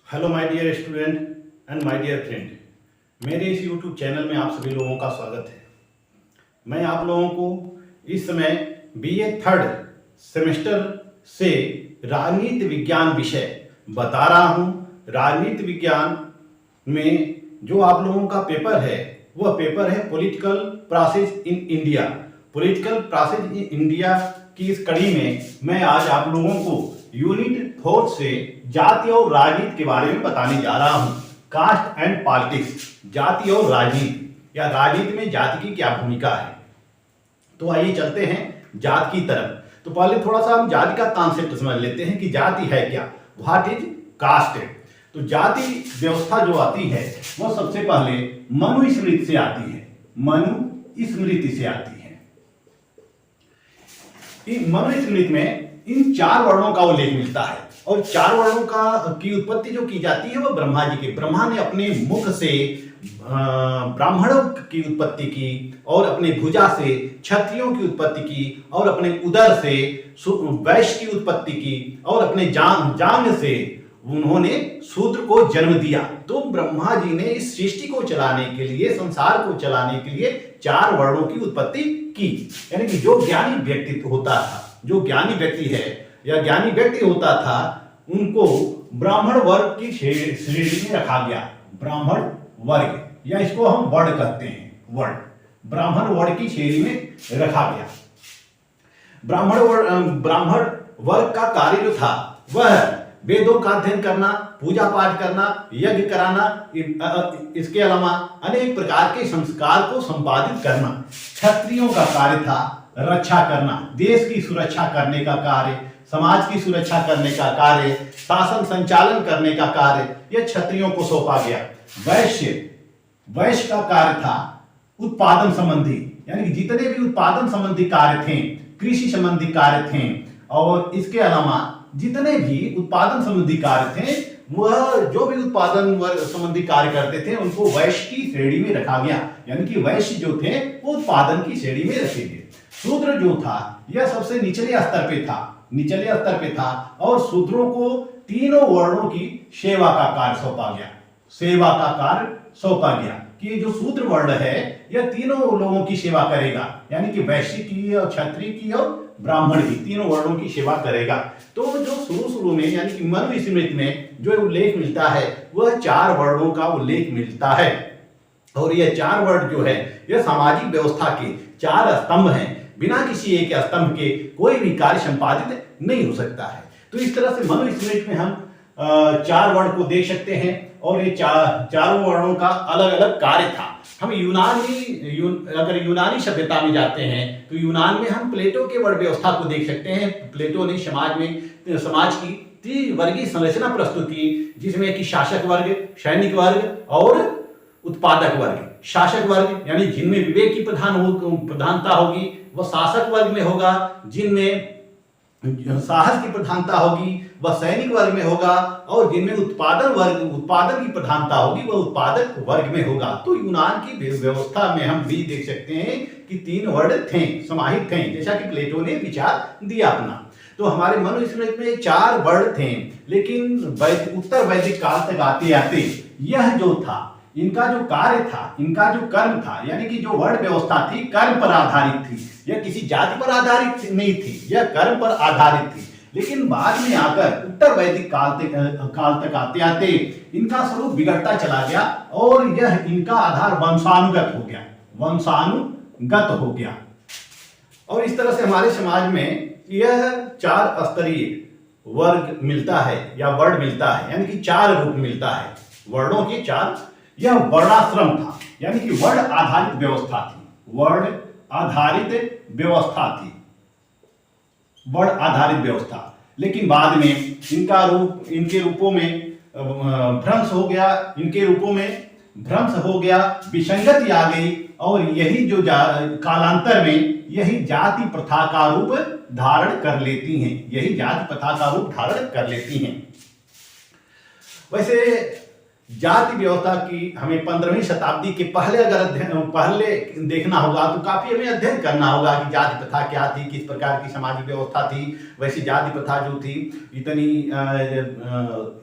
Hello my dear student and my dear friend, मेरे इस YouTube channel में आप सभी लोगों का स्वागत है। मैं आप लोगों को इस समय बीए थर्ड सेमेस्टर से राजनीति विज्ञान विषय बता रहा हूं। राजनीति विज्ञान में जो आप लोगों का पेपर है वह पेपर है political process in India. Political process in India की इस कड़ी में मैं आज आप लोगों को यूनिट 4 से जाति और राजनीति के बारे में बताने जा रहा हूं। कास्ट एंड पॉलिटिक्स, जाति और राजनीति या राजनीति में जाति की क्या भूमिका है। तो आइए चलते हैं जाति की तरफ। तो पहले थोड़ा सा हम जाति का कॉन्सेप्ट समझ लेते हैं कि जाति है क्या, व्हाट इज कास्ट। तो जाति व्यवस्था जो आती है वो सबसे पहले मनुस्मृति से आती है। मनुस्मृति से आती है। मनुस्मृति में इन 4 वर्णों का उल्लेख मिलता है और 4 वर्णों की उत्पत्ति जो की जाती है वह ब्रह्मा जी के। ब्रह्मा ने अपने मुख से ब्राह्मणों की उत्पत्ति की और अपने भुजा से क्षत्रियों की उत्पत्ति की और अपने उदर से वैश्य की उत्पत्ति की और अपने जांग से उन्होंने शूद्र को जन्म दिया। तो ब्रह्मा जी ने इस सृष्टि को चलाने के लिए, संसार को चलाने के लिए 4 वर्णों की उत्पत्ति की। यानी कि जो ज्ञानी व्यक्तित्व होता था, जो ज्ञानी व्यक्ति है या ज्ञानी व्यक्ति होता था, उनको ब्राह्मण वर्ग की श्रेणी में रखा गया। ब्राह्मण वर्ग या इसको हम वर्ण कहते हैं, वर्ण, ब्राह्मण वर्ग की श्रेणी में रखा गया। ब्राह्मण वर्ग का कार्य जो था वह वेदों का अध्ययन करना, पूजा पाठ करना, यज्ञ कराना, इसके अलावा अनेक प्रकार के संस्कार को संपादित करना। क्षत्रियों का कार्य था रक्षा करना, देश की सुरक्षा करने का कार्य, समाज की सुरक्षा करने का कार्य, शासन संचालन करने का कार्य यह क्षत्रियों को सौंपा गया। वैश्य का कार्य था उत्पादन संबंधी, यानी कि जितने भी उत्पादन संबंधी कार्य थे, कृषि संबंधी कार्य थे और इसके अलावा जितने भी उत्पादन संबंधी कार्य थे, वह जो भी उत्पादन संबंधी कार्य करते थे उनको वैश्य की श्रेणी में रखा गया। यानी कि वैश्य जो थे वो उत्पादन की श्रेणी में रखे गए। शूद्र जो था यह सबसे निचले स्तर पे था और शूद्रों को तीनों वर्णों की सेवा का कार्य सौंपा गया कि ये जो शूद्र वर्ण है यह तीनों लोगों की सेवा करेगा। यानी कि वैश्य की और क्षत्रिय की और ब्राह्मण की, तीनों वर्णों की सेवा करेगा। तो जो शुरू में यानी कि मनुस्मृति में जो उल्लेख मिलता है वह 4 वर्णों का उल्लेख मिलता है। और यह 4 वर्ण जो है यह सामाजिक व्यवस्था के 4 स्तंभ हैं। बिना किसी एक स्तंभ के कोई भी कार्य संपादित नहीं हो सकता है। तो इस तरह से मनुस्मृति में हम 4 वर्ण को देख सकते हैं और ये चारों वर्णों का अलग अलग कार्य था। हम अगर यूनानी सभ्यता में जाते हैं तो यूनान में हम प्लेटो के वर्ण व्यवस्था को देख सकते हैं। प्लेटो ने समाज की त्रिवर्गीय संरचना प्रस्तुत की, जिसमें कि शासक वर्ग, सैनिक वर्ग और उत्पादक वर्ग। शासक वर्ग यानी जिनमें विवेक की प्रधानता होगी वह शासक वर्ग में होगा, जिनमें साहस की प्रधानता होगी वह सैनिक वर्ग में होगा और जिनमें उत्पादन की प्रधानता होगी वह उत्पादक वर्ग में होगा। तो यूनान की व्यवस्था में हम भी देख सकते हैं कि 3 वर्ण थे, समाहित थे, जैसा कि प्लेटो ने विचार दिया अपना। तो हमारे मनुस्मृति में 4 वर्ण थे, लेकिन उत्तर वैदिक काल तक आते आते यह जो था, इनका जो कार्य था, इनका जो कर्म था, यानी कि जो वर्ण व्यवस्था थी कर्म पर आधारित थी, यह किसी जाति पर आधारित नहीं थी, यह कर्म पर आधारित थी। लेकिन बाद में आकर उत्तर वैदिक काल तक आते आते इनका स्वरूप बिगड़ता चला गया और यह इनका आधार वंशानुगत हो गया। और इस तरह से हमारे समाज में यह 4 स्तरीय वर्ग मिलता है या वर्ण मिलता है, यानी कि 4 रूप मिलता है वर्णों के 4। यह वर्णाश्रम था, यानी कि वर्ण आधारित व्यवस्था थी, वर्ण आधारित व्यवस्था। लेकिन बाद में इनके रूपों में भ्रंश हो गया, विसंगति आ गई और यही जो कालांतर में यही जाति प्रथा का रूप धारण कर लेती हैं। वैसे जाति व्यवस्था की हमें 15वीं शताब्दी के पहले पहले देखना होगा तो काफी हमें अध्ययन करना होगा कि जाति प्रथा क्या थी, किस प्रकार की सामाजिक व्यवस्था थी। वैसे जाति प्रथा जो थी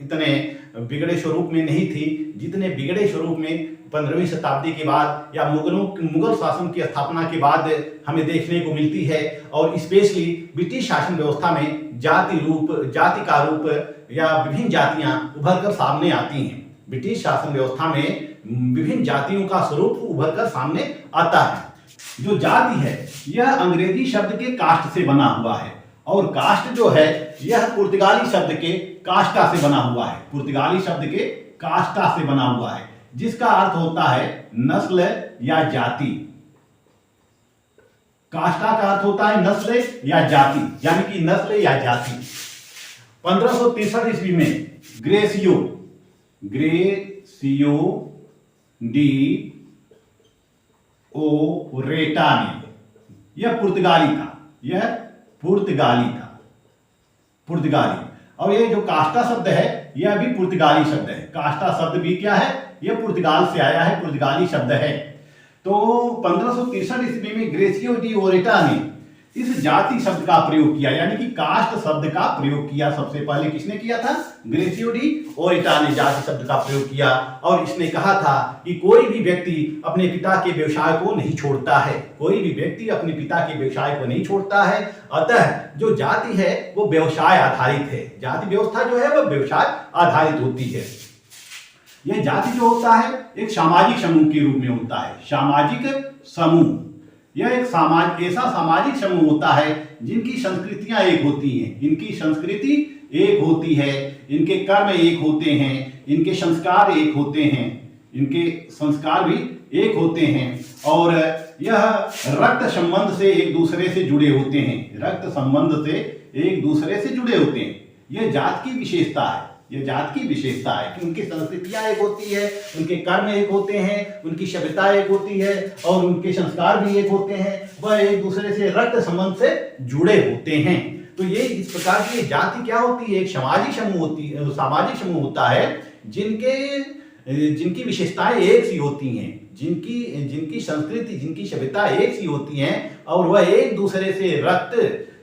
इतने बिगड़े स्वरूप में नहीं थी जितने बिगड़े स्वरूप में 15वीं शताब्दी के बाद या मुगल शासन की स्थापना के बाद हमें देखने को मिलती है। और स्पेशली ब्रिटिश शासन व्यवस्था में जाति का रूप या विभिन्न जातियां उभर कर सामने आती हैं। ब्रिटिश शासन व्यवस्था में विभिन्न जातियों का स्वरूप उभर कर सामने आता है। जो जाति है यह अंग्रेजी शब्द के कास्ट से बना हुआ है और कास्ट जो है यह पुर्तगाली शब्द के कास्टा से बना हुआ है। पुर्तगाली शब्द के कास्टा से बना हुआ है जिसका अर्थ होता है नस्ल या जाति। कास्टा का अर्थ होता है नस्ल या जाति, यानी कि नस्ल या जाति। 1563 ईस्वी में ग्रेसियो डी ओरेटा ने, यह पुर्तगाली था। और ये जो कास्टा शब्द है यह भी पुर्तगाली शब्द है। कास्टा शब्द भी क्या है, यह पुर्तगाल से आया है, पुर्तगाली शब्द है। तो 1563 ईस्वी में ग्रेसियो डी ओरेटा ने इस जाति शब्द का प्रयोग किया, यानी कि कास्ट शब्द का प्रयोग किया। सबसे पहले किसने किया था? ग्रेसियो डी ओरेटा ने जाति शब्द का प्रयोग किया और इसने कहा था कि कोई भी व्यक्ति अपने पिता के व्यवसाय को नहीं छोड़ता है, कोई भी व्यक्ति अपने पिता के व्यवसाय को नहीं छोड़ता है। अतः जो जाति है वो व्यवसाय आधारित है। जाति व्यवस्था जो है वह व्यवसाय आधारित होती है। यह जाति जो होता है एक सामाजिक समूह के रूप में होता है। सामाजिक समूह, यह एक ऐसा सामाजिक समूह होता है जिनकी संस्कृतियां एक होती हैं, इनकी संस्कृति एक होती है, इनके कर्म एक होते हैं, इनके संस्कार एक होते हैं, इनके संस्कार भी एक होते हैं और यह रक्त संबंध से एक दूसरे से जुड़े होते हैं, रक्त संबंध से एक दूसरे से जुड़े होते हैं। यह जात की विशेषता है, यह जात की विशेषता है कि उनकी संस्कृतियां एक होती है, उनके कर्म एक होते हैं, उनकी सभ्यता एक होती है और उनके संस्कार भी एक होते हैं, वह एक दूसरे से रक्त संबंध से जुड़े होते हैं। तो ये इस प्रकार की जाति क्या होती है? एक सामाजिक समूह होता है जिनकी विशेषताएं एक सी होती हैं, जिनकी संस्कृति, जिनकी सभ्यता एक सी होती हैं और वह एक दूसरे से रक्त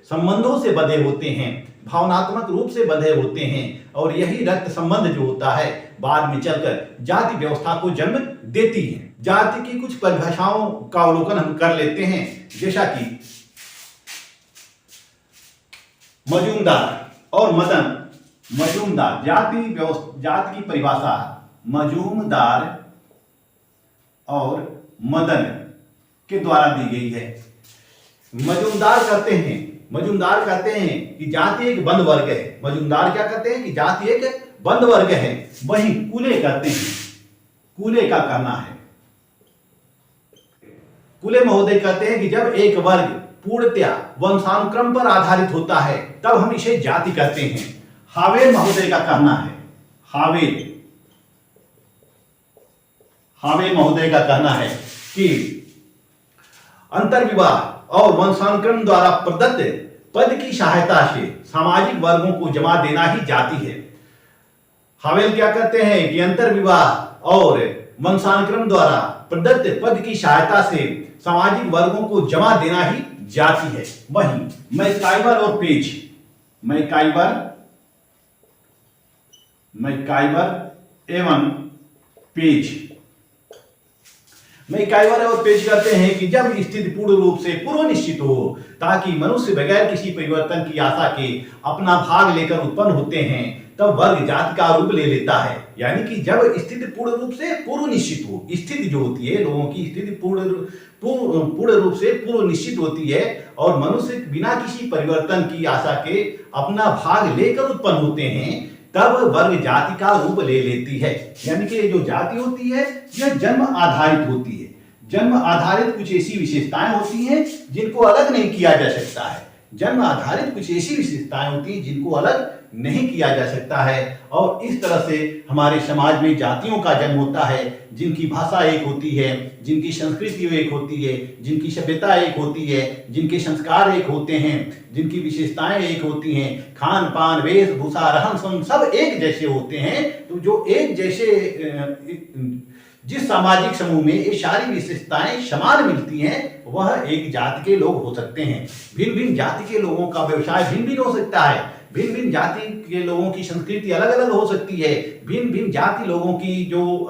संबंधों से बंधे होते हैं, भावनात्मक रूप से बंधे होते हैं और यही रक्त संबंध जो होता है बाद में चलकर जाति व्यवस्था को जन्म देती है। जाति की कुछ परिभाषाओं का अवलोकन हम कर लेते हैं, जैसा कि मजूमदार और मदन। मजूमदार जाति की परिभाषा मजूमदार और मदन के द्वारा दी गई है। मजूमदार कहते हैं कि जाति एक बंद वर्ग है। मजूमदार क्या कहते हैं कि जाति एक बंद वर्ग है। वहीं कुले कहते हैं, कुले का कहना है, कुले महोदय कहते हैं कि जब एक वर्ग पूर्णतया वंशानुक्रम पर आधारित होता है तब हम इसे जाति कहते हैं। हावेल महोदय का कहना है, हावेल महोदय का कहना है कि अंतर्विवाह और वंशानुक्रम द्वारा प्रदत्त पद की सहायता से सामाजिक वर्गों को जमा देना ही जाति है। हावेल क्या कहते हैं कि अंतर्विवाह और वंशानुक्रम द्वारा प्रदत्त पद की सहायता से सामाजिक वर्गों को जमा देना ही जाति है। वहीं मैकाइवर और पेज, मैकाइवर एवं पेज, मैकाइवर और पेज कहते हैं कि जब स्थिति पूर्ण रूप से पूर्व निश्चित हो ताकि मनुष्य बगैर किसी परिवर्तन की आशा के अपना भाग लेकर उत्पन्न होते हैं तब वर्ग जाति का रूप ले लेता है। यानी कि जब स्थिति पूर्ण रूप से पूर्व निश्चित हो, स्थिति जो होती है लोगों की स्थिति पूर्ण रूप से पूर्व निश्चित होती है और मनुष्य बिना किसी परिवर्तन की आशा के अपना भाग लेकर उत्पन्न होते हैं तब वर्ग जाति का रूप ले लेती है। यानी कि जो जाति होती है यह जन्म आधारित होती है। जन्म आधारित कुछ ऐसी विशेषताएं होती हैं जिनको अलग नहीं किया जा सकता है, जन्म आधारित कुछ ऐसी विशेषताएं होती हैं जिनको अलग नहीं किया जा सकता है। और इस तरह से हमारे समाज में जातियों का जन्म होता है, जिनकी भाषा एक होती है, जिनकी संस्कृति एक होती है, जिनकी सभ्यता एक होती है, जिनके संस्कार एक होते हैं, जिनकी विशेषताएं एक होती हैं, खान पान वेशभूषा रहन सहन सब एक जैसे होते हैं। तो जो एक जैसे जिस सामाजिक समूह में ये सारी विशेषताएं समान मिलती हैं वह एक जाति के लोग हो सकते हैं। भिन्न भिन्न जाति के लोगों का व्यवसाय भिन्न भिन्न हो सकता है, भिन्न भिन्न जाति के लोगों की संस्कृति अलग अलग हो सकती है, भिन्न भिन्न जाति लोगों की जो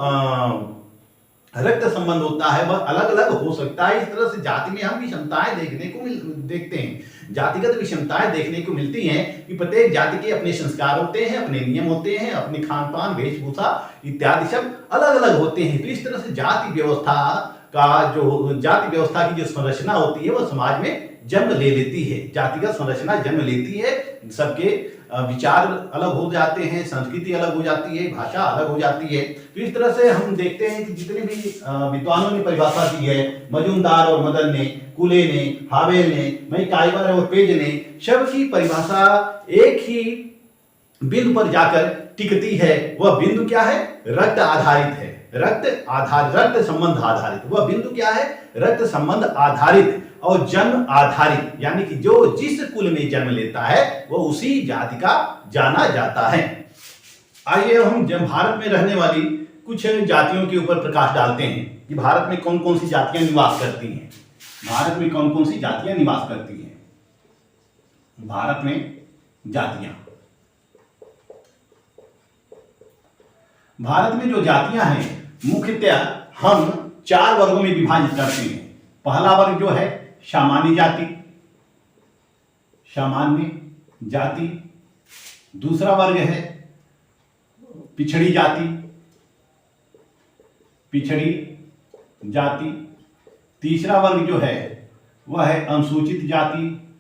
रक्त संबंध होता है वह अलग अलग हो सकता है। इस तरह से जाति में हम विषमताएं देखते हैं, जातिगत विषमताएं देखने को मिलती हैं कि प्रत्येक जाति के अपने संस्कार होते हैं, अपने नियम होते हैं, अपने खान पान वेशभूषा इत्यादि सब अलग अलग होते हैं। तो इस तरह से जाति व्यवस्था की जो संरचना होती है वह समाज में जन्म ले लेती है, जातिगत संरचना जन्म लेती है। सबके विचार अलग हो जाते हैं, संस्कृति अलग हो जाती है, भाषा अलग हो जाती है। तो इस तरह से हम देखते हैं कि जितने भी विद्वानों ने परिभाषा दी है, मजूमदार और मदन ने, कुले ने, हावेल ने, मैकाइवर और पेज ने, सबकी परिभाषा एक ही बिंदु पर जाकर टिकती है। वह बिंदु क्या है? रक्त आधारित है, रक्त संबंध आधारित। वह बिंदु क्या है? रक्त संबंध आधारित और जन्म आधारित, यानी कि जो जिस कुल में जन्म लेता है वह उसी जाति का जाना जाता है। आइए हम जब भारत में रहने वाली कुछ जातियों के ऊपर प्रकाश डालते हैं कि भारत में कौन कौन सी जातियां निवास करती हैं। भारत में कौन कौन सी जातियां निवास करती हैं? भारत में जातियां, भारत में जो जातियां हैं मुख्यतः हम 4 वर्गों में विभाजित करते हैं। पहला वर्ग जो है सामान्य जाति, सामान्य जाति। दूसरा वर्ग है पिछड़ी जाति, पिछड़ी जाति। तीसरा वर्ग जो है वह है अनुसूचित जाति,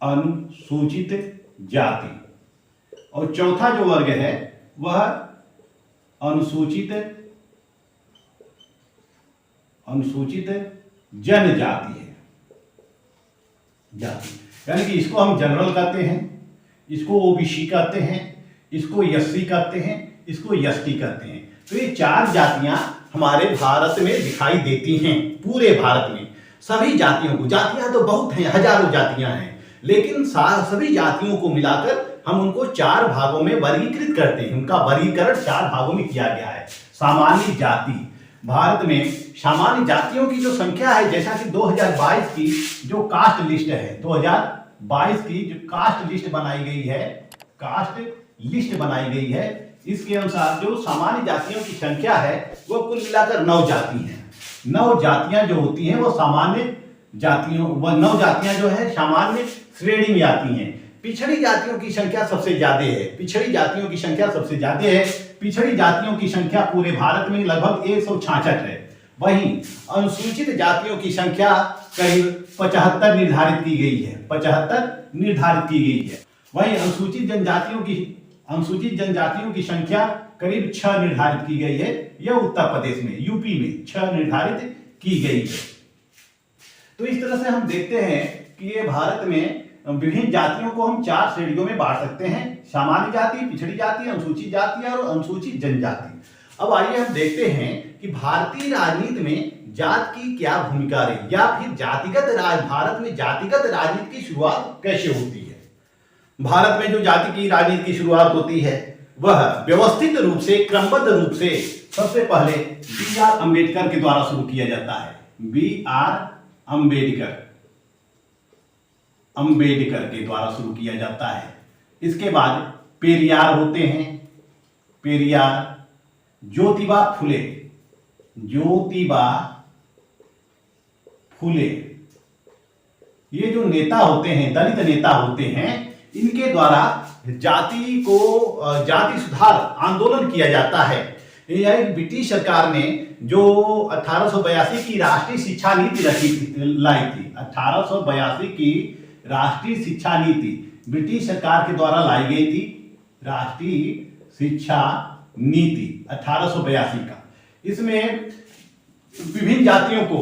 अनुसूचित जाति। और चौथा जो वर्ग है वह अनुसूचित जनजाति है, जाति। यानी कि इसको हम जनरल कहते हैं, इसको ओबीसी कहते हैं, इसको एससी कहते हैं, इसको एसटी कहते हैं। तो ये 4 जातियां हमारे भारत में दिखाई देती हैं, पूरे भारत में। सभी जातियों को, जातियां तो बहुत हैं, हजारों जातियां हैं, लेकिन सभी जातियों को मिलाकर हम उनको 4 भागों में वर्गीकृत करते हैं। उनका वर्गीकरण 4 भागों में किया गया है। सामान्य जाति, भारत में सामान्य जातियों की जो संख्या है, जैसा कि 2022 की जो कास्ट लिस्ट है, 2022 की जो कास्ट लिस्ट बनाई गई है, कास्ट लिस्ट बनाई गई है, इसके अनुसार जो सामान्य जातियों की संख्या है वो कुल मिलाकर 9 जाति हैं। 9 जातियां जो होती हैं वो सामान्य जातियों, वह 9 जातियां जो है सामान्य श्रेणी में आती हैं। पिछड़ी जातियों की संख्या सबसे ज्यादा है, पिछड़ी जातियों की संख्या सबसे ज्यादा है। पिछड़ी जातियों की संख्या पूरे भारत में लगभग 166 है। वहीं अनुसूचित जातियों की संख्या करीब 75 निर्धारित की गई है, 75 निर्धारित की गई है। वहीं अनुसूचित जनजातियों की संख्या करीब 6 निर्धारित की गई है। यह उत्तर प्रदेश में, यूपी में 6 निर्धारित की गई है। तो इस तरह से हम देखते हैं कि ये भारत में विभिन्न जातियों को हम 4 श्रेणियों में बांट सकते हैं: सामान्य जाति, पिछड़ी जाति, अनुसूचित जाति और अनुसूचित जनजाति। अब आइए हम देखते हैं कि भारतीय राजनीति में जात की क्या भूमिका रही, या फिर भारत में जातिगत राजनीति की शुरुआत कैसे होती है। भारत में जो जाति की राजनीति की शुरुआत होती है वह व्यवस्थित रूप से, क्रमबद्ध रूप से सबसे पहले B.R. अम्बेडकर के द्वारा शुरू किया जाता है। B.R. अम्बेडकर के द्वारा शुरू किया जाता है। इसके बाद पेरियार होते हैं, पेरियार, ज्योतिबा फुले, ये जो नेता होते हैं, दलित नेता होते हैं, इनके द्वारा जाति सुधार आंदोलन किया जाता है। यह ब्रिटिश सरकार ने जो 1882 की राष्ट्रीय शिक्षा नीति लाई थी, 1882 की राष्ट्रीय शिक्षा नीति ब्रिटिश सरकार के द्वारा लाई गई थी। राष्ट्रीय शिक्षा नीति 1882 का, इसमें विभिन्न जातियों को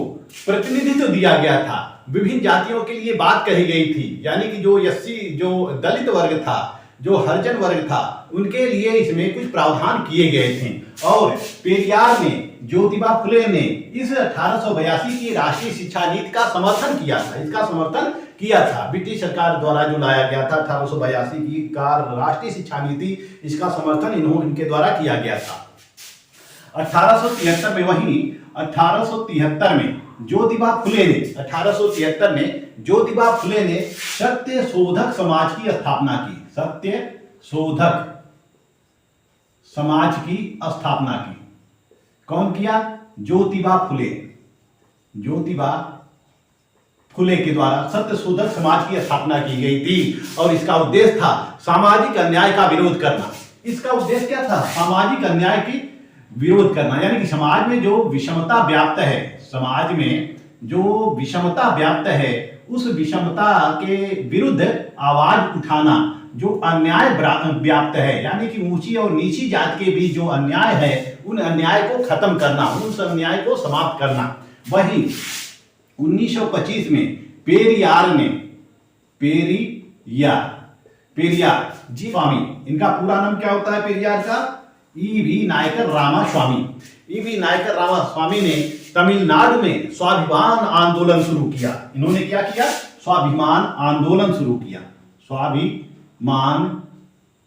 प्रतिनिधित्व दिया गया था। विभिन्न जातियों के लिए बात कही गई थी, यानी कि जो एससी जो दलित वर्ग था, जो हरिजन वर्ग था, उनके लिए इसमें कुछ प्रावधान किए गए थे। और पेरियार ने, ज्योतिबा फुले ने इस 1882 की राष्ट्रीय शिक्षा नीति का समर्थन किया था, इसका समर्थन किया था। ब्रिटिश सरकार द्वारा जो लाया गया था 1882 की का राष्ट्रीय शिक्षा नीति, इसका समर्थन इनके द्वारा किया गया था। 1873 में, वहीं 1873 में ज्योतिबा फुले ने, 1873 में ज्योतिबा फुले ने सत्य शोधक समाज की स्थापना की। सत्य शोधक समाज की स्थापना की। कौन किया? ज्योतिबा फुले। ज्योतिबा फुले के द्वारा सत्य शोधक समाज की स्थापना की गई थी और इसका उद्देश्य था सामाजिक अन्याय का विरोध करना। इसका उद्देश्य क्या था? सामाजिक अन्याय की विरोध करना, यानी कि समाज में जो विषमता व्याप्त है, समाज में जो विषमता व्याप्त है, उस विषमता के विरुद्ध आवाज उठाना। जो अन्याय व्याप्त है, यानी कि ऊंची और नीची जात के बीच जो अन्याय है, उन अन्याय को खत्म करना, उस अन्याय को समाप्त करना। वहीं 1925 में पेरियार ने, पेरियार जी स्वामी, इनका पूरा नाम क्या होता है पेरियार का? ईवी नायकर रामास्वामी। ईवी नायकर रामास्वामी ने तमिलनाडु में स्वाभिमान आंदोलन शुरू किया। इन्होंने क्या किया? स्वाभिमान आंदोलन शुरू किया। स्वाभिमान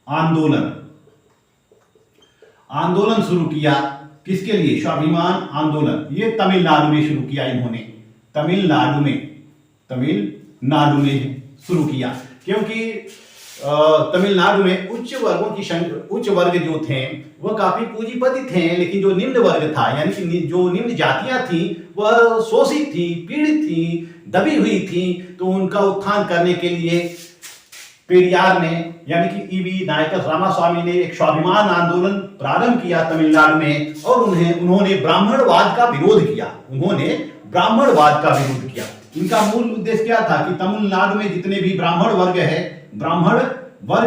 आंदोलन शुरू किया। किसके लिए? स्वाभिमान आंदोलन। ये तमिलनाडु में शुरू किया इन्होंने, तमिलनाडु में शुरू किया, क्योंकि तमिलनाडु में उच्च वर्ग जो थे वह काफी पूंजीपति थे, लेकिन जो निम्न वर्ग था, यानी कि जो निम्न जातियां थी, वह शोषित थी, पीड़ित थी, दबी हुई थी। तो उनका उत्थान करने के लिए पेरियार ने, यानी कि ईवी नायकर रामास्वामी ने एक स्वाभिमान आंदोलन प्रारंभ किया तमिलनाडु में, और उन्होंने ब्राह्मणवाद का विरोध किया। इनका मूल उद्देश्य क्या था कि तमिलनाडु में जितने भी ब्राह्मण वर्ग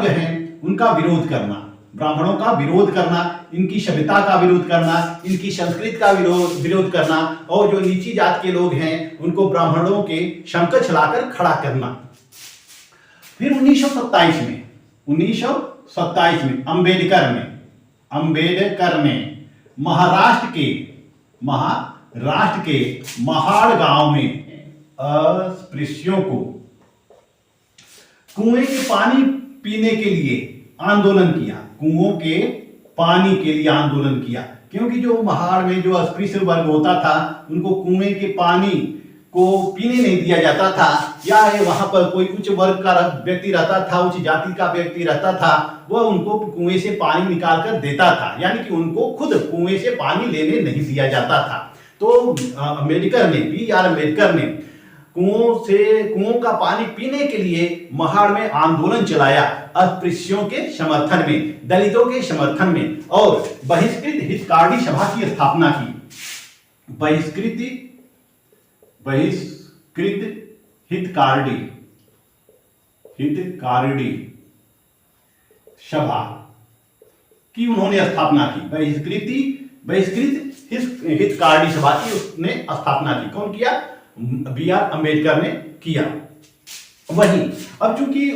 हैं, उनका विरोध करना, ब्राह्मणों का विरोध करना, इनकी सभ्यता का विरोध करना, इनकी संस्कृति का विरोध करना, और जो नीची जात के लोग हैं उनको ब्राह्मणों के समकक्ष लाकर खड़ा करना। फिर 1927 में अंबेडकर ने महाराष्ट्र के महाड़ गांव में अस्पृश्यों को कुएं के पानी पीने के लिए आंदोलन किया। कुओं के पानी के लिए आंदोलन किया, क्योंकि जो महाड़ में जो अस्पृश्य वर्ग होता था, उनको कुएं के पानी को पीने नहीं दिया जाता था, या वहां पर कोई उच्च वर्ग का व्यक्ति रहता था, उच्च जाति का व्यक्ति रहता था, वह उनको कुएं से पानी निकाल कर देता था, यानी कि उनको खुद कुएं से पानी लेने नहीं दिया जाता था। तो B.R. अम्बेडकर ने कुओं का पानी पीने के लिए महाड़ में आंदोलन चलाया, अस्पृश्यों के समर्थन में, दलितों के समर्थन में, और बहिष्कृत हितकारी सभा की स्थापना की। बहिष्कृत हितकारी सभा की उन्होंने स्थापना की। बहिष्कृत हितकारी सभा की उसने स्थापना की। कौन किया? B.R. अम्बेडकर ने किया। वही अब चूंकि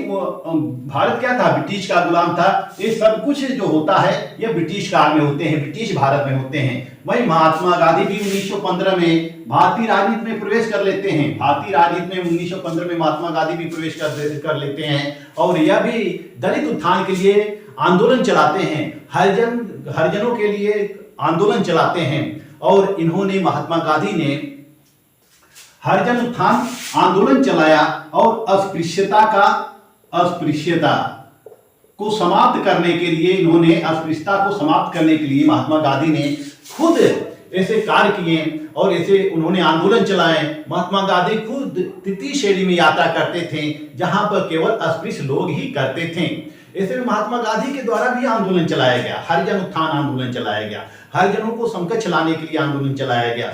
भारत क्या था? ब्रिटिश का गुलाम था। ये सब कुछ जो होता है ये ब्रिटिश काल में होते हैं, ब्रिटिश भारत में होते हैं। वही महात्मा गांधी भी 1915 में भारतीय राजनीति में प्रवेश कर लेते हैं। भारतीय राजनीति में 1915 में महात्मा गांधी भी प्रवेश कर लेते हैं, और यह भी दलित उत्थान के लिए आंदोलन चलाते हैं, हरिजनों के लिए आंदोलन चलाते हैं। और इन्होंने, महात्मा गांधी ने हरिजन उत्थान आंदोलन चलाया, और अस्पृश्यता को समाप्त करने के लिए महात्मा गांधी ने खुद ऐसे कार्य किए और ऐसे उन्होंने आंदोलन चलाए। महात्मा गांधी खुद तृतीय श्रेणी में यात्रा करते थे, जहां पर केवल अस्पृश्य लोग ही करते थे। ऐसे में महात्मा गांधी के द्वारा भी आंदोलन चलाया गया, हरिजन उत्थान आंदोलन चलाया गया, हरिजनों को समकक्ष लाने के लिए आंदोलन चलाया गया।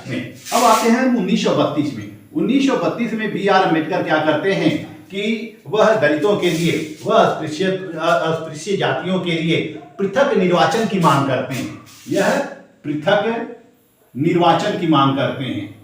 अब आते हैं 1932 में। 1932 में B.R. अम्बेडकर क्या करते हैं कि वह दलितों के लिए, वह अस्पृश्य जातियों के लिए पृथक निर्वाचन की मांग करते हैं। यह पृथक निर्वाचन की मांग करते हैं,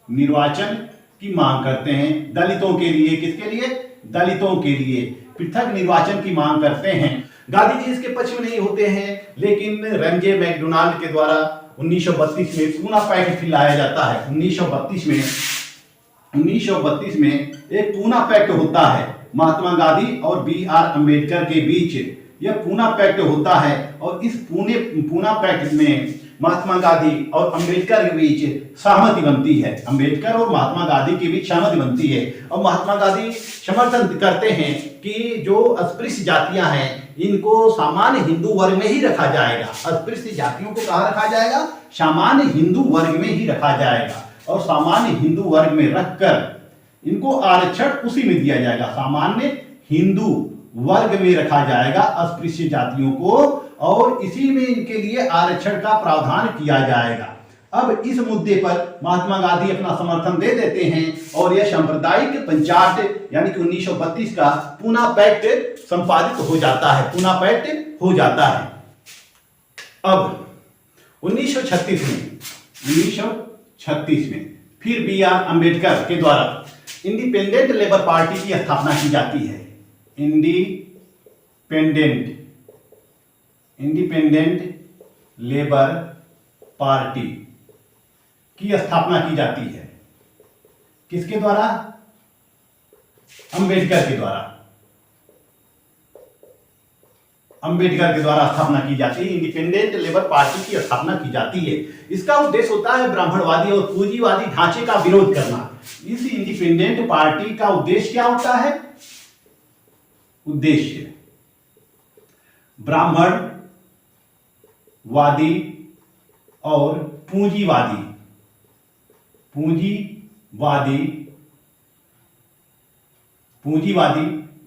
निर्वाचन की मांग करते हैं। दलितों के लिए, किसके लिए? दलितों के लिए पृथक निर्वाचन की मांग करते हैं। गांधी जी इसके पक्ष में नहीं होते हैं, लेकिन रंजे मैकडोनाल्ड के द्वारा 1932 में पूना पैक्ट लाया जाता है। 1932 में एक पूना पैक्ट होता है महात्मा गांधी और बी.आर. अम्बेडकर के बीच। यह पूना पैक्ट होता है और इस पूना पैक्ट में महात्मा गांधी और अम्बेडकर के बीच सहमति बनती है। अम्बेडकर और महात्मा गांधी के बीच सहमति बनती है और महात्मा गांधी समर्थन करते हैं कि जो अस्पृश्य जातियां हैं इनको सामान्य हिंदू वर्ग में ही रखा जाएगा। अस्पृश्य जातियों को कहाँ रखा जाएगा? सामान्य हिंदू वर्ग में ही रखा जाएगा और सामान्य हिंदू वर्ग में रखकर इनको आरक्षण उसी में दिया जाएगा। सामान्य हिंदू वर्ग में रखा जाएगा अस्पृश्य जातियों को और इसी में इनके लिए आरक्षण का प्रावधान किया जाएगा। अब इस मुद्दे पर महात्मा गांधी अपना समर्थन दे देते हैं और यह सांप्रदायिक पंचायत यानी कि 1932 का पूना पैक्ट संपादित हो जाता है। पूना पैक्ट हो जाता है। अब 1936 में फिर बी.आर. अम्बेडकर के द्वारा इंडिपेंडेंट लेबर पार्टी की स्थापना की जाती है। इंडिपेंडेंट लेबर पार्टी की स्थापना की जाती है। किसके द्वारा? अम्बेडकर के द्वारा। अम्बेडकर के द्वारा स्थापना की जाती है। इंडिपेंडेंट लेबर पार्टी की स्थापना की जाती है। इसका उद्देश्य होता है ब्राह्मणवादी और पूंजीवादी ढांचे का विरोध करना। इस इंडिपेंडेंट पार्टी का उद्देश्य क्या होता है? उद्देश्य ब्राह्मणवादी और पूंजीवादी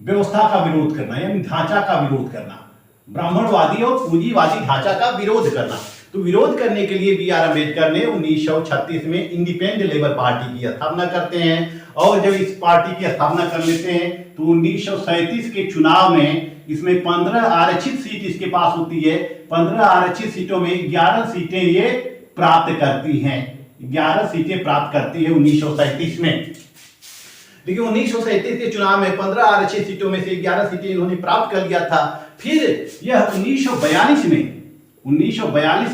व्यवस्था का विरोध करना यानी ढांचा का विरोध करना। ब्राह्मणवादी और पूंजीवादी ढांचा का विरोध करना। तो विरोध करने के लिए बी.आर. अम्बेडकर ने 1936 में इंडिपेंडेंट लेबर पार्टी की स्थापना करते हैं और जब इस पार्टी की स्थापना कर लेते हैं तो 1937 के चुनाव में इसमें 15 आरक्षित सीट इसके पास होती है। 15 आरक्षित सीटों में 11 सीटें ये प्राप्त करती हैं। 11 सीटें प्राप्त करती है 1937 में। लेकिन 1937 के चुनाव में 15 आरक्षित सीटों में से 11 सीटें इन्होंने प्राप्त कर लिया था। फिर यह 1942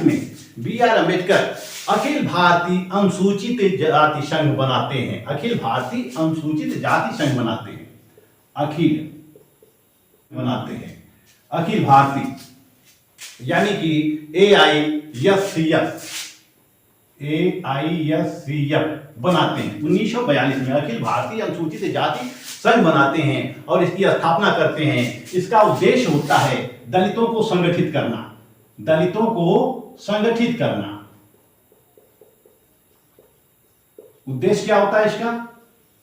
में बी.आर. अम्बेडकर अखिल भारतीय अनुसूचित जाति संघ बनाते हैं। अखिल भारतीय अनुसूचित जाति संघ बनाते हैं। अखिल भारतीय यानी कि AISCF बनाते हैं। 1942 में अखिल भारतीय अनुसूचित जाति संघ बनाते हैं और इसकी स्थापना करते हैं। इसका उद्देश्य होता है दलितों को संगठित करना। उद्देश्य क्या होता है इसका?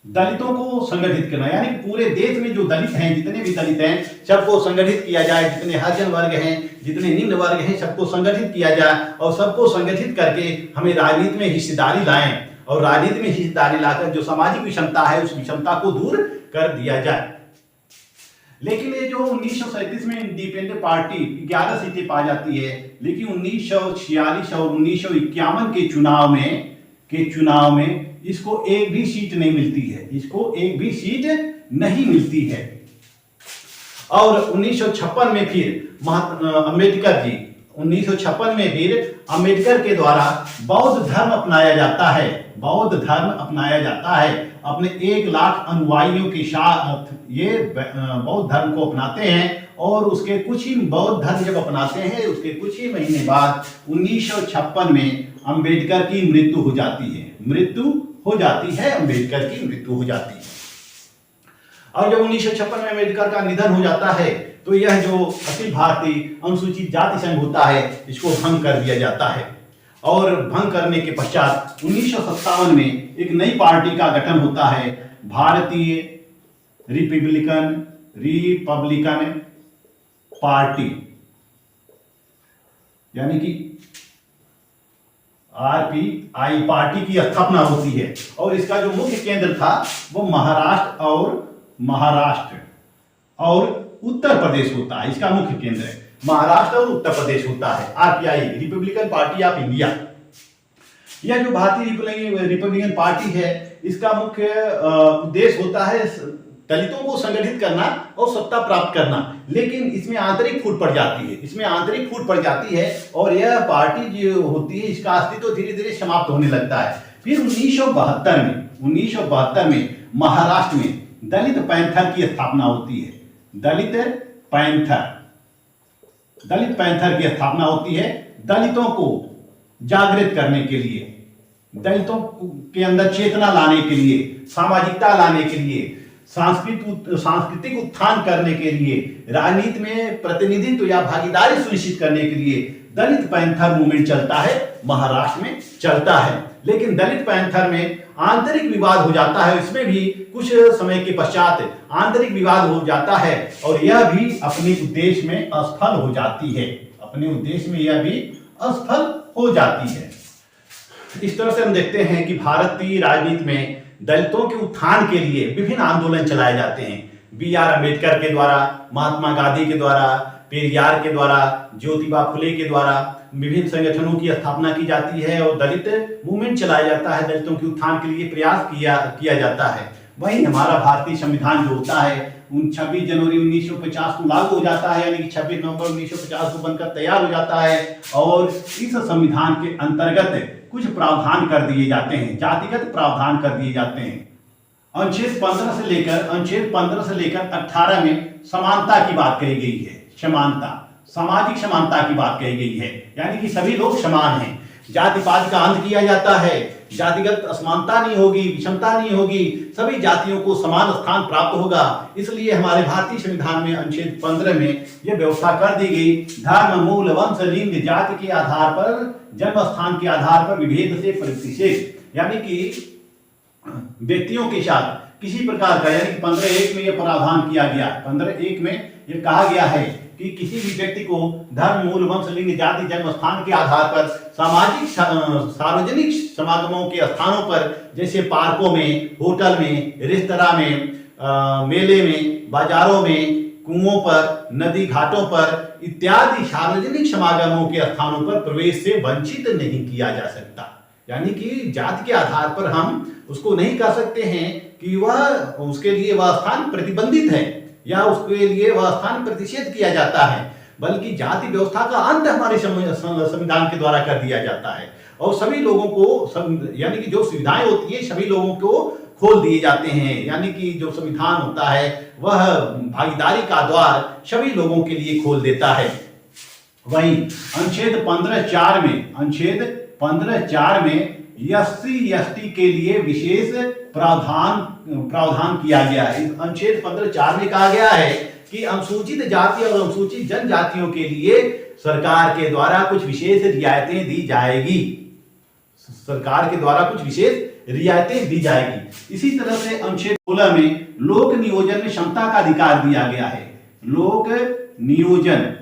दलितों को संगठित करना यानी पूरे देश में जो दलित हैं, जितने भी दलित हैं सबको संगठित किया जाए। जितने हरिजन वर्ग हैं, जितने निम्न वर्ग हैं, सबको संगठित किया जाए और सबको संगठित करके हमें राजनीति में हिस्सेदारी लाएं और राजनीति में हिस्सेदारी लाकर जो सामाजिक विषमता है उस विषमता को दूर कर दिया जाए। लेकिन ये जो 1937 में इंडिपेंडेंट पार्टी 11 सीटें पा जाती है, लेकिन 1946 और 1951 के चुनाव में इसको एक भी सीट नहीं मिलती है। और 1956 में फिर अम्बेडकर जी 1956 में फिर अम्बेडकर के द्वारा बौद्ध धर्म अपनाया जाता है। अपने 1 लाख अनुयायियों के साथ ये बौद्ध धर्म को अपनाते हैं और उसके कुछ ही बौद्ध धर्म जब अपनाते हैं उसके कुछ ही महीने बाद 1956 में अम्बेडकर की मृत्यु हो जाती है। अम्बेडकर की मृत्यु हो जाती है। और जब 1956 में अम्बेडकर का निधन हो जाता है तो यह जो अखिल भारतीय अनुसूचित जाति संघ होता है इसको भंग कर दिया जाता है। और भंग करने के पश्चात 1957 में एक नई पार्टी का गठन होता है, भारतीय रिपब्लिकन पार्टी यानी कि RPI पार्टी की स्थापना होती है। और इसका जो मुख्य केंद्र था वो महाराष्ट्र और उत्तर प्रदेश होता है। इसका मुख्य केंद्र है महाराष्ट्र और उत्तर प्रदेश होता है। RPI Republican party of India. यह जो भारतीय रिपब्लिकन पार्टी है इसका मुख्य उद्देश्य होता है दलितों को संगठित करना और सत्ता प्राप्त करना, लेकिन इसमें आंतरिक फूट पड़ जाती है, इसमें आंतरिक फूट पड़ जाती है और यह पार्टी जो होती है इसका अस्तित्व धीरे धीरे समाप्त होने लगता है। फिर 1972 में महाराष्ट्र में दलित पैंथर की स्थापना होती है। दलित पैंथर की स्थापना होती है दलितों को जागृत करने के लिए, दलितों के अंदर चेतना लाने के लिए, सामाजिकता लाने के लिए, सांस्कृतिक उत्थान करने के लिए, राजनीति में प्रतिनिधित्व या भागीदारी सुनिश्चित करने के लिए दलित पैंथर मूवमेंट चलता है, महाराष्ट्र में चलता है। लेकिन दलित पैंथर में आंतरिक विवाद हो जाता है, इसमें भी कुछ समय के पश्चात आंतरिक विवाद हो जाता है और यह भी अपने उद्देश्य में असफल हो जाती है, अपने उद्देश्य में यह भी असफल हो जाती है। इस तरह से हम देखते हैं कि भारतीय राजनीति में दलितों के उत्थान के लिए विभिन्न आंदोलन चलाए जाते हैं। B.R. अम्बेडकर के द्वारा, महात्मा गांधी के द्वारा, पेरियार के द्वारा, ज्योतिबा फुले के द्वारा विभिन्न संगठनों की स्थापना की जाती है और दलित मूवमेंट चलाया जाता है, दलितों के उत्थान के लिए प्रयास किया जाता है। वहीं हमारा भारतीय संविधान जो होता है 26 जनवरी 1950 को लागू हो जाता है, यानी कि 26 नवंबर 1950 को बनकर तैयार हो जाता है और इस संविधान के अंतर्गत कुछ प्रावधान कर दिए जाते हैं, जातिगत प्रावधान कर दिए जाते हैं। अनुच्छेद 15 से लेकर 18 में समानता की बात कही गई है, समानता, सामाजिक समानता की बात कही गई है, यानी कि सभी लोग समान हैं। जाति पाति का अंत किया जाता है, जातिगत असमानता नहीं होगी, विषमता नहीं होगी, सभी जातियों को समान स्थान प्राप्त होगा। इसलिए हमारे भारतीय संविधान में अनुच्छेद 15 में यह व्यवस्था कर दी गई, धर्म, मूल, वंश, लिंग, जाति के आधार पर, जन्म स्थान के आधार पर विभेद से प्रतिषेध, यानी कि व्यक्तियों के साथ किसी प्रकार का, यानी कि 15(1) में यह प्रावधान किया गया, 15(1) में यह कहा गया है कि किसी भी व्यक्ति को धर्म, मूल, वंश, लिंग, जाति, जन्म स्थान के आधार पर सामाजिक सार्वजनिक समागमों के स्थानों पर, जैसे पार्कों में, होटल में, रेस्तरां में, मेले में, बाजारों में, कुओं पर, नदी घाटों पर इत्यादि सार्वजनिक समागमों के स्थानों पर प्रवेश से वंचित नहीं किया जा सकता। यानी कि जाति के आधार पर हम उसको नहीं कह सकते हैं कि उसके लिए वह स्थान प्रतिबंधित है या उसके लिए वह स्थान प्रतिषेध किया जाता है, बल्कि जाति व्यवस्था का अंत हमारे संविधान के द्वारा कर दिया जाता है और सभी लोगों को, यानी कि जो सुविधाएं होती है सभी लोगों को खोल दिए जाते हैं। यानी कि जो संविधान होता है वह भागीदारी का द्वार सभी लोगों के लिए खोल देता है। वहीं अनुच्छेद 15(4) में SC/ST के लिए विशेष प्रावधान किया गया है। अनुच्छेद 15(4) में कहा गया है कि अनुसूचित जाति और अनुसूचित जनजातियों के लिए सरकार के द्वारा कुछ विशेष रियायतें दी जाएगी, सरकार के द्वारा कुछ विशेष रियायतें दी जाएगी। इसी तरह से अनुच्छेद 16 में लोक नियोजन में क्षमता का अधिकार दिया गया है। लोक नियोजन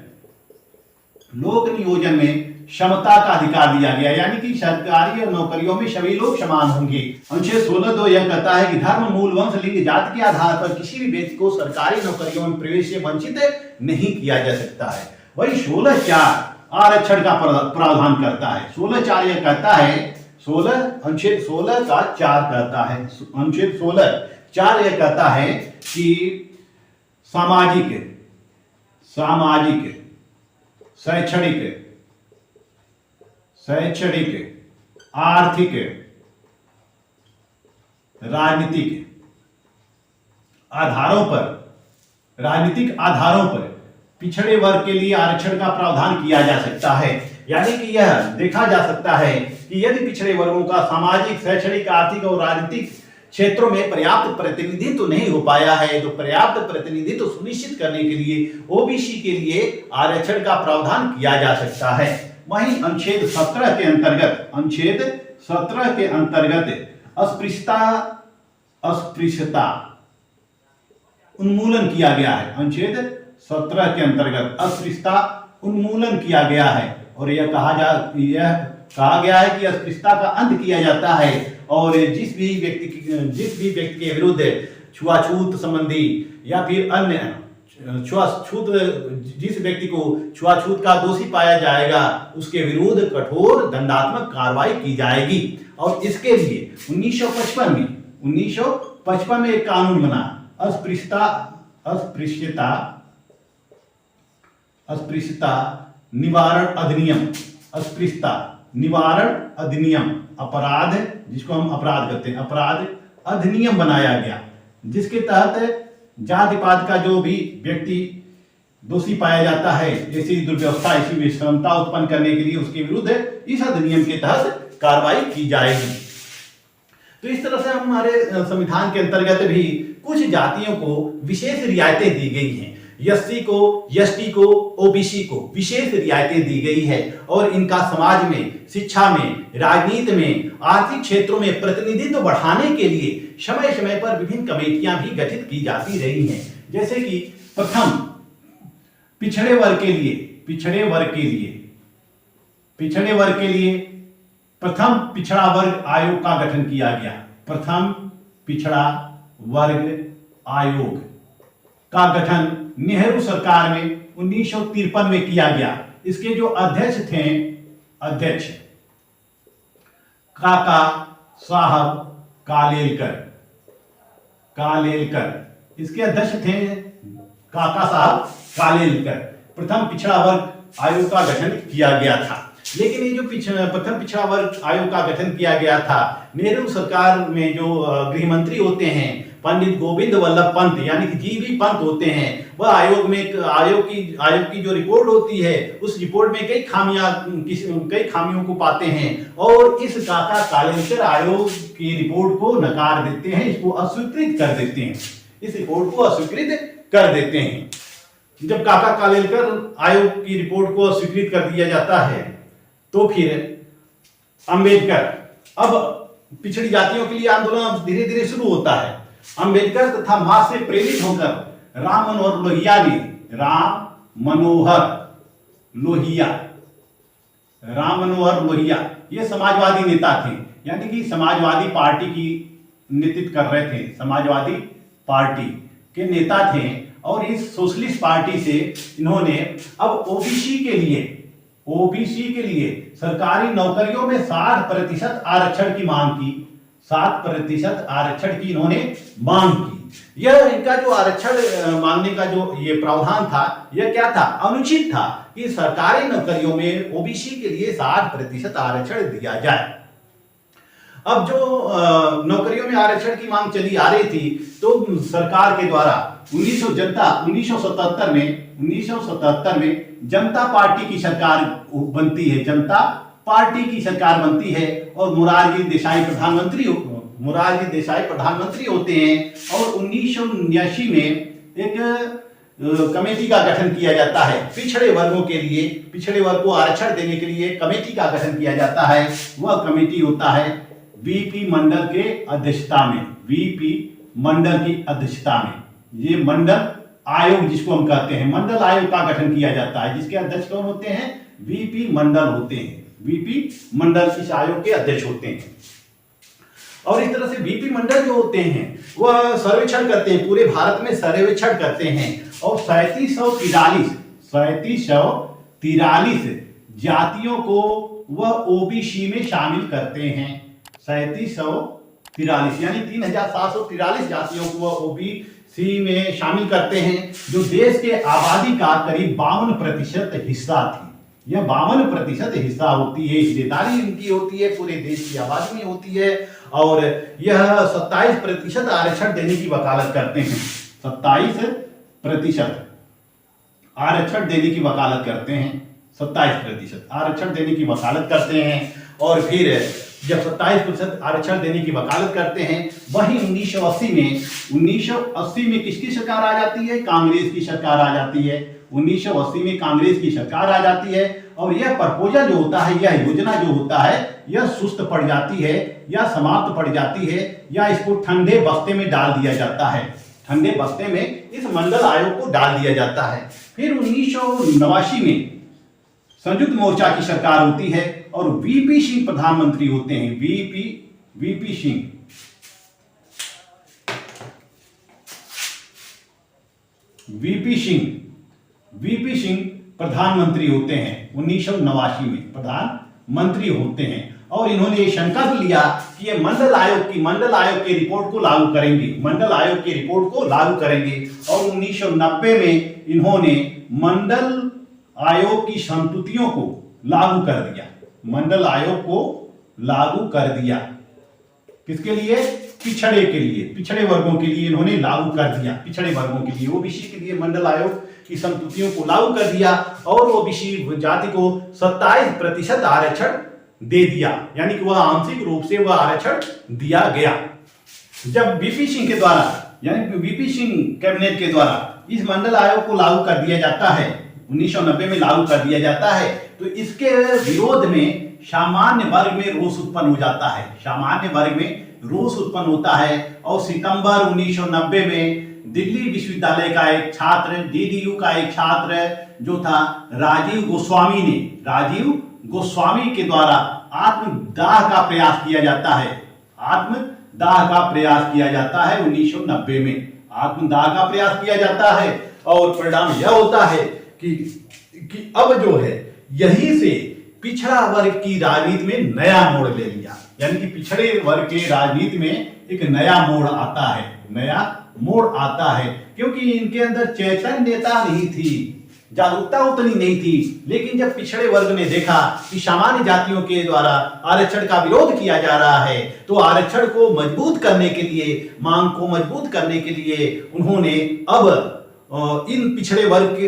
में क्षमता का अधिकार दिया गया, यानी कि सरकारी और नौकरियों में सभी लोग समान होंगे। अनुच्छेद 16(2) यह कहता है कि धर्म, मूल, वंश, लिंग, जाति के आधार पर किसी भी व्यक्ति को सरकारी नौकरियों में प्रवेश से वंचित नहीं किया जा सकता है। वही 16(4) आरक्षण का प्रावधान करता है। 16(4) यह कहता है, अनुच्छेद 16 का 4 कहता है, अनुच्छेद 16(4) यह कहता है कि सामाजिक, शैक्षणिक, आर्थिक, राजनीतिक आधारों पर पिछड़े वर्ग के लिए आरक्षण का प्रावधान किया जा सकता है। यानी कि यह देखा जा सकता है कि यदि पिछड़े वर्गों का सामाजिक, शैक्षणिक, आर्थिक और राजनीतिक क्षेत्रों में पर्याप्त प्रतिनिधित्व नहीं हो पाया है, तो पर्याप्त प्रतिनिधित्व सुनिश्चित करने के लिए ओबीसी के लिए आरक्षण का प्रावधान किया जा सकता है। वहीं अनुच्छेद 17 के अंतर्गत अस्पृश्यता उन्मूलन किया गया है। अनुच्छेद 17 के अंतर्गत अस्पृश्यता उन्मूलन किया गया है और यह कहा गया है कि अस्पृश्यता का अंत किया जाता है और जिस भी व्यक्ति के विरुद्ध छुआछूत संबंधी या फिर अन्य जिस व्यक्ति को छुआछूत का दोषी पाया जाएगा उसके विरुद्ध कठोर दंडात्मक कार्रवाई की जाएगी। और इसके लिए 1955 1955 में एक कानून बना, अस्पृश्यता निवारण अधिनियम, अस्पृश्यता निवारण अधिनियम, अपराध जिसको हम अपराध कहते हैं, अपराध अधिनियम बनाया गया, जिसके तहत जाति पात का जो भी व्यक्ति दोषी पाया जाता है, ऐसी दुर्व्यवस्था, ऐसी विषमता उत्पन्न करने के लिए उसके विरुद्ध इस अधिनियम के तहत कार्रवाई की जाएगी। तो इस तरह से हमारे संविधान के अंतर्गत भी कुछ जातियों को विशेष रियायतें दी गई हैं। एससी को, एसटी को, ओबीसी को विशेष रियायतें दी गई है और इनका समाज में, शिक्षा में, राजनीति में, आर्थिक क्षेत्रों में प्रतिनिधित्व बढ़ाने के लिए समय समय पर विभिन्न कमेटियां भी गठित की जाती रही हैं। जैसे कि प्रथम पिछड़े वर्ग के लिए प्रथम पिछड़ा वर्ग आयोग का गठन किया गया। प्रथम पिछड़ा वर्ग आयोग का गठन नेहरू सरकार में 1953 में किया गया। इसके जो अध्यक्ष थे, अध्यक्ष काका साहब कालेलकर, इसके अध्यक्ष थे काका साहब कालेलकर। प्रथम पिछड़ा वर्ग आयोग का गठन किया गया था। लेकिन ये जो प्रथम पिछड़ा वर्ग आयोग का गठन किया गया था, नेहरू सरकार में जो गृह मंत्री होते हैं पंडित गोविंद वल्लभ पंत यानी कि जीवी पंत होते हैं, वह आयोग की जो रिपोर्ट होती है उस रिपोर्ट में कई खामियों को पाते हैं और इस काका कालेलकर आयोग की रिपोर्ट को नकार देते हैं, इसको अस्वीकृत कर देते हैं, इस रिपोर्ट को अस्वीकृत कर देते हैं। जब काका कालेलकर आयोग की रिपोर्ट को अस्वीकृत कर दिया जाता है तो फिर अंबेडकर, अब पिछड़ी जातियों के लिए आंदोलन धीरे धीरे शुरू होता है। अंबेडकर तथा मार्क्स से प्रेरित होकर राम मनोहर लोहिया ये समाजवादी नेता थे, यानी कि समाजवादी पार्टी की नेतृत्व कर रहे थे, समाजवादी पार्टी के नेता थे। और इस सोशलिस्ट पार्टी से इन्होंने अब ओबीसी के लिए सरकारी नौकरियों में 60% आरक्षण की मांग की, 60% आरक्षण की इन्होंने मांग की। यह इनका जो आरक्षण मांगने का जो ये प्रावधान था, यह क्या था, अनुचित था कि सरकारी नौकरियों में ओबीसी के लिए 60% आरक्षण दिया जाए। अब जो नौकरियों में आरक्षण की मांग चली आ रही थी तो सरकार के द्वारा 1977 में जनता पार्टी की सरकार बनती है, जनता पार्टी की सरकार बनती है और मोरारजी देसाई प्रधानमंत्री होते हैं। और 1979 में एक कमेटी का गठन किया जाता है, पिछड़े वर्ग को आरक्षण देने के लिए कमेटी का गठन किया जाता है। वह कमेटी होता है वीपी मंडल के अध्यक्षता में, ये मंडल आयोग जिसको हम कहते हैं, मंडल आयोग का गठन किया जाता है, जिसके अध्यक्ष कौन होते हैं, वीपी मंडल होते हैं, वीपी मंडल इस आयोग के अध्यक्ष होते हैं। और इस तरह से वीपी मंडल जो होते हैं वह सर्वेक्षण करते हैं, पूरे भारत में सर्वेक्षण करते हैं और 3743 जातियों को वह ओबीसी में शामिल करते हैं। 3743 यानी 3743 जातियों को वह ओबीसी में शामिल करते हैं, जो देश के आबादी का करीब 52% हिस्सा थी। यह 52% हिस्सा होती है, हिस्सेदारी इनकी होती है, पूरे देश की आबादी में होती है। और यह 27% आरक्षण देने की वकालत करते हैं, 27% आरक्षण देने की वकालत करते हैं, 27% आरक्षण देने की वकालत करते हैं। और फिर जब 27% आरक्षण देने की वकालत करते हैं, वहीं 1980 में किसकी सरकार आ जाती है, कांग्रेस की सरकार आ जाती है। 1980 में कांग्रेस की सरकार आ जाती है और यह प्रपोजल जो होता है, यह योजना जो होता है, यह सुस्त पड़ जाती है या समाप्त पड़ जाती है या इसको ठंडे बस्ते में डाल दिया जाता है, ठंडे बस्ते में इस मंडल आयोग को डाल दिया जाता है। फिर 1989 में संयुक्त मोर्चा की सरकार होती है और वीपी सिंह प्रधानमंत्री होते हैं, वीपी सिंह प्रधानमंत्री होते हैं, 1989 में प्रधानमंत्री होते हैं। और इन्होंने ये संकल्प लिया कि ये मंडल आयोग के रिपोर्ट को लागू करेंगे, मंडल आयोग के रिपोर्ट को लागू करेंगे। और 1990 में इन्होंने मंडल आयोग की संस्तुतियों को लागू कर दिया, मंडल आयोग को लागू कर दिया। किसके लिए? पिछड़े के लिए, पिछड़े वर्गों के लिए इन्होंने लागू कर दिया, पिछड़े वर्गों के लिए, ओबीसी के लिए मंडल आयोग की संस्तुतियों को लागू कर दिया और ओबीसी जाति को 27% आरक्षण दे दिया, यानी कि वह आंशिक रूप से वह आरक्षण दिया गया। जब वीपी सिंह के द्वारा, यानी वीपी सिंह कैबिनेट के द्वारा इस मंडल आयोग को लागू कर दिया जाता है, 1990 में लागू कर दिया जाता है, तो इसके विरोध में सामान्य वर्ग में रोष उत्पन्न हो जाता है, सामान्य वर्ग में रोष उत्पन्न होता है। और सितंबर 1990 में दिल्ली विश्वविद्यालय का एक छात्र, डीडीयू का एक छात्र जो था राजीव गोस्वामी के द्वारा आत्मदाह का प्रयास किया जाता है, आत्मदाह का प्रयास किया जाता है 1990 में, आत्मदाह का प्रयास किया जाता है। और परिणाम यह होता है कि अब जो है यही से पिछड़ा वर्ग की राजनीति में नया मोड़ ले लिया, यानी कि पिछड़े वर्ग के राजनीति में एक नया मोड़ आता है, नया मोड़ आता है, क्योंकि इनके अंदर चैतन्यता नहीं थी, जागरूकता उतनी नहीं थी। लेकिन जब पिछड़े वर्ग ने देखा कि सामान्य जातियों के द्वारा आरक्षण का विरोध किया जा रहा है, तो आरक्षण को मजबूत करने के लिए, मांग को मजबूत करने के लिए उन्होंने अब इन पिछड़े वर्ग के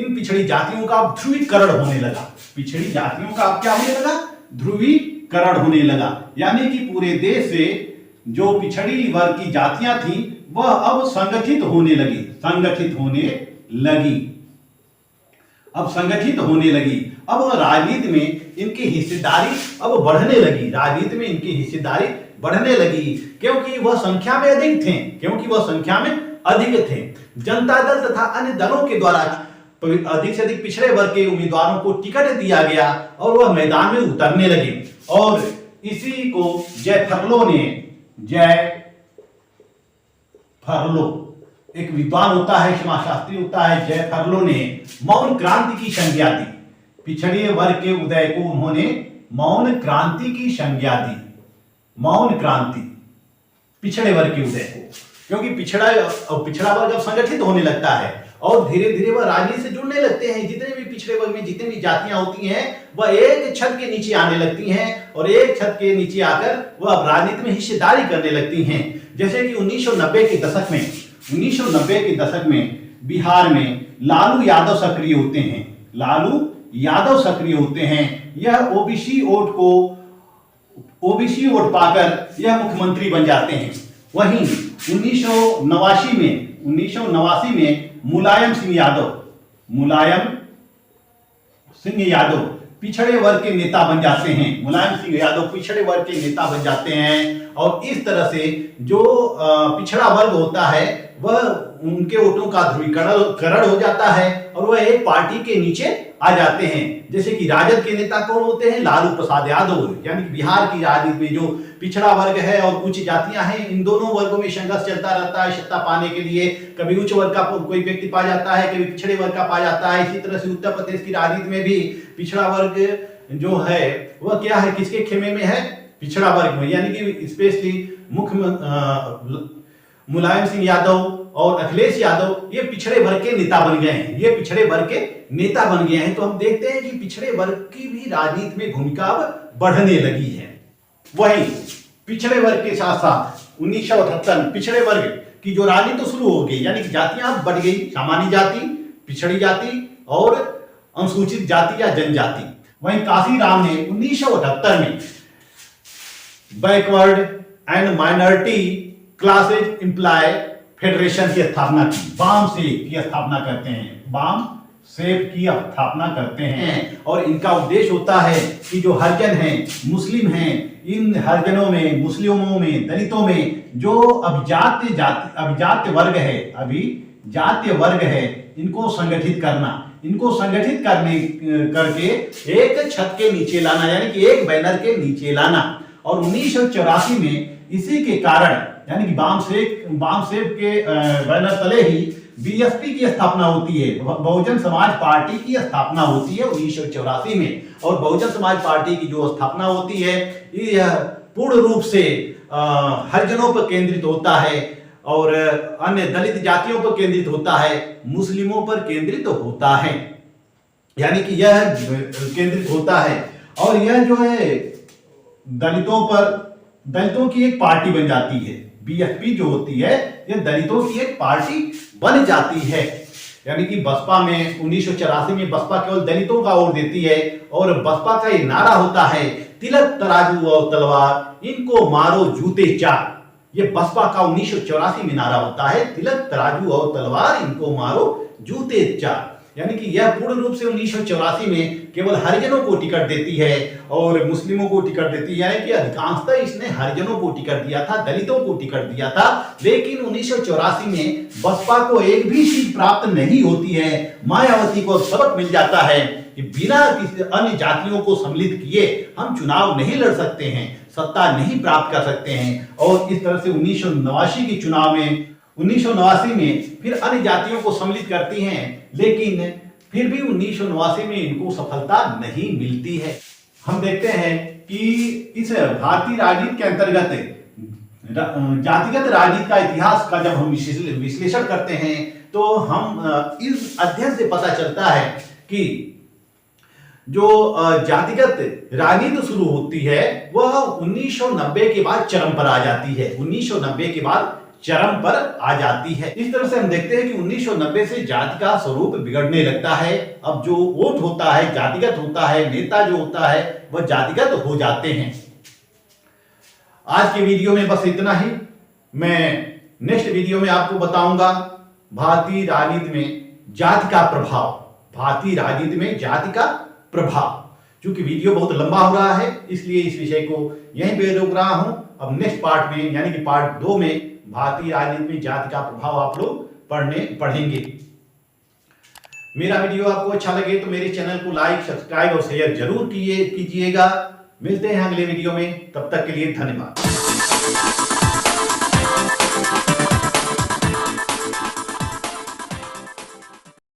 इन पिछड़ी जातियों का ध्रुवीकरण होने लगा, पिछड़ी जातियों का अब क्या होने लगा? ध्रुवीकरण होने लगा, यानी कि पूरे देश से जो पिछड़ी वर्ग की जातियां थी वह अब संगठित होने लगी, अब संगठित होने लगी। अब राजनीति में इनकी हिस्सेदारी अब बढ़ने लगी, राजनीति में इनकी हिस्सेदारी बढ़ने लगी, क्योंकि वह संख्या में अधिक थे, जनता दल तथा अन्य दलों के द्वारा अधिक से अधिक पिछड़े वर्ग के उम्मीदवारों को टिकट दिया गया और वह मैदान में उतरने लगे। और इसी को जय फरलो एक विद्वान होता है, समाजशास्त्री होता है, जय फरलो ने मौन क्रांति की संज्ञा दी, पिछड़े वर्ग के उदय को उन्होंने मौन क्रांति की संज्ञा दी, मौन क्रांति, पिछड़े वर्ग के उदय को, क्योंकि पिछड़ा वर्ग अब संगठित होने लगता है और धीरे धीरे वह राजनीति से जुड़ने लगते हैं। जितने भी पिछड़े वर्ग में जितनी भी जातियां होती हैं वह एक छत के नीचे आने लगती हैं और एक छत के नीचे आकर वह अब राजनीति में हिस्सेदारी करने लगती हैं। जैसे कि 1990 के दशक में बिहार में लालू यादव सक्रिय होते हैं, यह ओबीसी वोट पाकर यह मुख्यमंत्री बन जाते हैं। वहीं 1989 में मुलायम सिंह यादव पिछड़े वर्ग के नेता बन जाते हैं, और इस तरह से जो पिछड़ा वर्ग होता है वह उनके वोटों का ध्रुवीकरण हो जाता है और वह एक पार्टी के नीचे आ जाते हैं। जैसे कि राजद के नेता कौन होते हैं? लालू प्रसाद यादव, यानी कि बिहार की राजनीति में जो पिछड़ा वर्ग है और उच्च जातियां हैं, इन दोनों वर्गों में संघर्ष चलता रहता है सत्ता पाने के लिए। कभी उच्च वर्ग का कोई व्यक्ति पा जाता है, कभी पिछड़े वर्ग का पा जाता है। इसी तरह से उत्तर प्रदेश की राजनीति में भी पिछड़ा वर्ग जो है वह क्या है, किसके खेमे में है? पिछड़ा वर्ग में, यानी कि स्पेशली मुलायम सिंह यादव और अखिलेश यादव ये पिछड़े वर्ग के नेता बन गए हैं, तो हम देखते हैं कि पिछड़े वर्ग की भी राजनीति में भूमिका अब बढ़ने लगी है। वहीं पिछड़े वर्ग के साथ साथ 1978 पिछड़े वर्ग की जो राजनीति तो शुरू हो गई, यानी कि जातियां बढ़ गई, सामान्य जाति, पिछड़ी जाति और अनुसूचित जाति या जनजाति। वहीं काशीराम ने 1978 में backward and minority classes employ federation की स्थापना की, बाम सेप की स्थापना करते हैं। और इनका उद्देश्य होता है कि जो हरिजन हैं, मुस्लिम हैं, इन हरिजनों में, मुस्लिमों में, दलितों में जो अभिजात्य वर्ग है, इनको संगठित करके एक छत के नीचे लाना, यानी कि एक बैनर के नीचे लाना। और 1984 में इसी के कारण यानी कि बामसेफ के बैनर तले ही बीएसपी की स्थापना होती है, बहुजन समाज पार्टी की स्थापना होती है 1984 में। और बहुजन समाज पार्टी की जो स्थापना होती है यह पूर्ण रूप से हरिजनों पर केंद्रित होता है और अन्य दलित जातियों पर केंद्रित होता है, मुस्लिमों पर केंद्रित होता है, यानी कि यह केंद्रित होता है। और यह जो है दलितों की एक पार्टी बन जाती है। बीएसपी जो होती है यह दलितों की एक पार्टी बन जाती है, यानी कि बसपा में 1984 में बसपा केवल दलितों का वोट देती है और बसपा का एक नारा होता है, तिलक तराजू और तलवार इनको मारो जूते चार। ये बसपा का 1984 में नारा होता है, तिलक तराजू और तलवार इनको मारो जूते चार। यानी कि यह पूर्ण रूप से 1984 में केवल हरिजनों को टिकट देती है और मुस्लिमों को टिकट देती है, कि अधिकांशतः इसने हरिजनों को टिकट दिया था, दलितों को टिकट दिया था। लेकिन 1984 में बसपा को एक भी सीट प्राप्त नहीं होती है। मायावती को सबक मिल जाता है कि बिना किसी अन्य जातियों को सम्मिलित किए हम चुनाव नहीं लड़ सकते हैं, सत्ता नहीं प्राप्त कर सकते हैं। और इस तरह से 1989 के चुनाव में 1989 में फिर अन्य जातियों को सम्मिलित करती हैं, लेकिन फिर भी 1989 में इनको सफलता नहीं मिलती है। हम देखते हैं कि इस भारतीय राजनीति के अंतर्गत जातिगत राजनीति का इतिहास का जब हम विश्लेषण करते हैं तो हम इस अध्ययन से पता चलता है कि जो जातिगत राजनीति शुरू होती है वह 1990 के बाद चरम पर आ जाती है। 1990 के बाद चरम पर आ जाती है। इस तरह से हम देखते हैं कि 1990 से जाति का स्वरूप बिगड़ने लगता है। अब जो वोट होता है जातिगत होता है, नेता जो होता है वह जातिगत हो जाते हैं। आज के वीडियो में बस इतना ही। मैं नेक्स्ट वीडियो में आपको बताऊंगा भारतीय राजनीति में जाति का प्रभाव, भारतीय राजनीति में जाति का प्रभाव। क्योंकि वीडियो बहुत लंबा हो रहा है इसलिए इस विषय को यहीं पे रोक रहा हूं। अब नेक्स्ट पार्ट में यानी कि पार्ट 2 में भारतीय राजनीति में जाति का प्रभाव आप लोग पढ़ेंगे। मेरा वीडियो आपको अच्छा लगे तो मेरे चैनल को लाइक, सब्सक्राइब और शेयर जरूर कीजिएगा। मिलते हैं अगले वीडियो में, तब तक के लिए धन्यवाद।